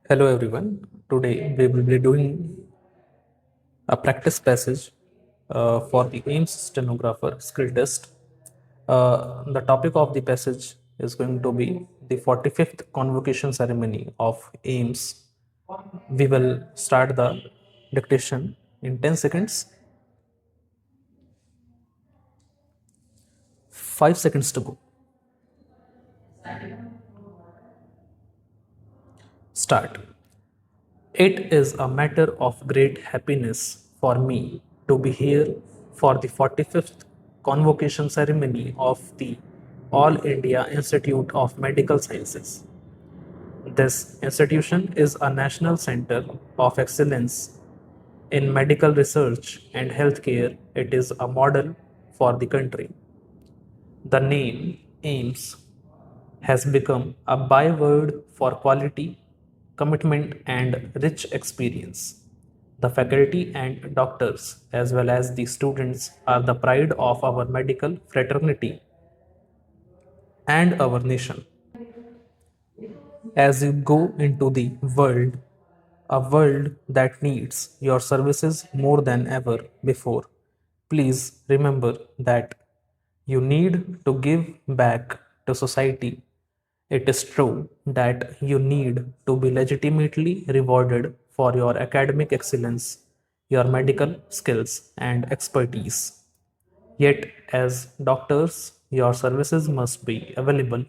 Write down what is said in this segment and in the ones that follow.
Hello everyone. Today we will be doing a practice passage for the AIIMS Stenographer skill test. The topic of the passage is going to be the 45th convocation ceremony of AIIMS. We will start the dictation in 10 seconds. 5 seconds to go. Start. It is a matter of great happiness for me to be here for the 45th convocation ceremony of the All India Institute of Medical Sciences. This institution is a national center of excellence in medical research and healthcare. It is a model for the country. The name AIIMS has become a byword for quality, commitment, and rich experience. The faculty and doctors, as well as the students, are the pride of our medical fraternity and our nation. As you go into the world, a world that needs your services more than ever before, please remember that you need to give back to society. It is true that you need to be legitimately rewarded for your academic excellence, your medical skills, and expertise. Yet, as doctors, your services must be available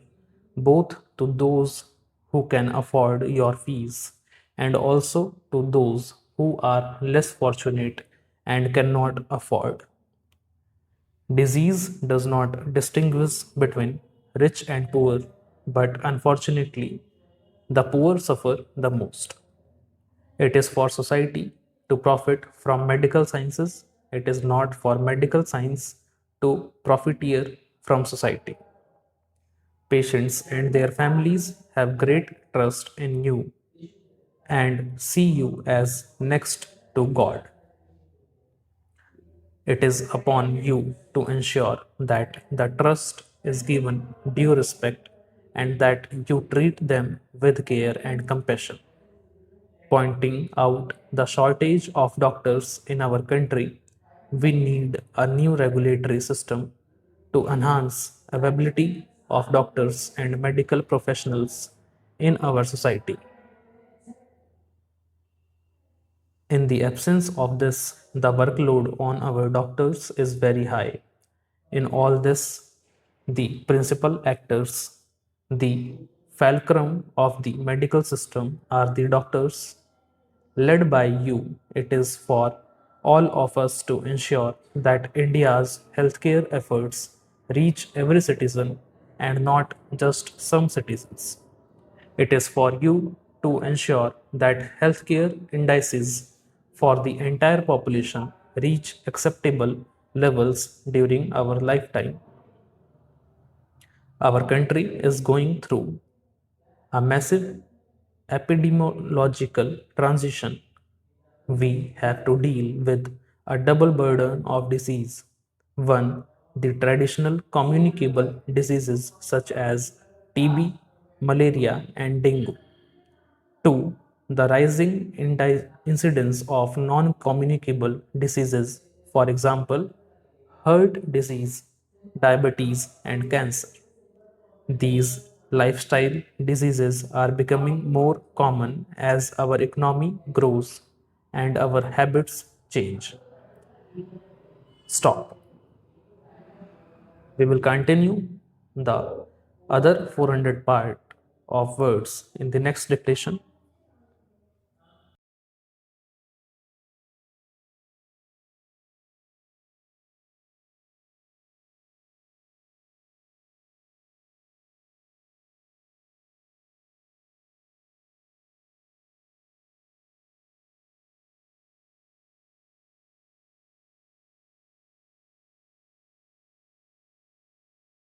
both to those who can afford your fees and also to those who are less fortunate and cannot afford. Disease does not distinguish between rich and poor, but unfortunately, the poor suffer the most. It is for society to profit from medical sciences. It is not for medical science to profiteer from society. Patients and their families have great trust in you and see you as next to God. It is upon you to ensure that the trust is given due respect and that you treat them with care and compassion. Pointing out the shortage of doctors in our country, we need a new regulatory system to enhance availability of doctors and medical professionals in our society. In the absence of this, the workload on our doctors is very high. In all this, the principal actors, the fulcrum of the medical system, are the doctors. Led by you, it is for all of us to ensure that India's healthcare efforts reach every citizen and not just some citizens. It is for you to ensure that healthcare indices for the entire population reach acceptable levels during our lifetime. Our country is going through a massive epidemiological transition. We have to deal with a double burden of disease. One, the traditional communicable diseases such as TB, malaria, and dengue. Two, the rising incidence of non communicable diseases, for example, heart disease, diabetes, and cancer. These lifestyle diseases are becoming more common as our economy grows and our habits change. Stop. We will continue the other 400 part of words in the next dictation.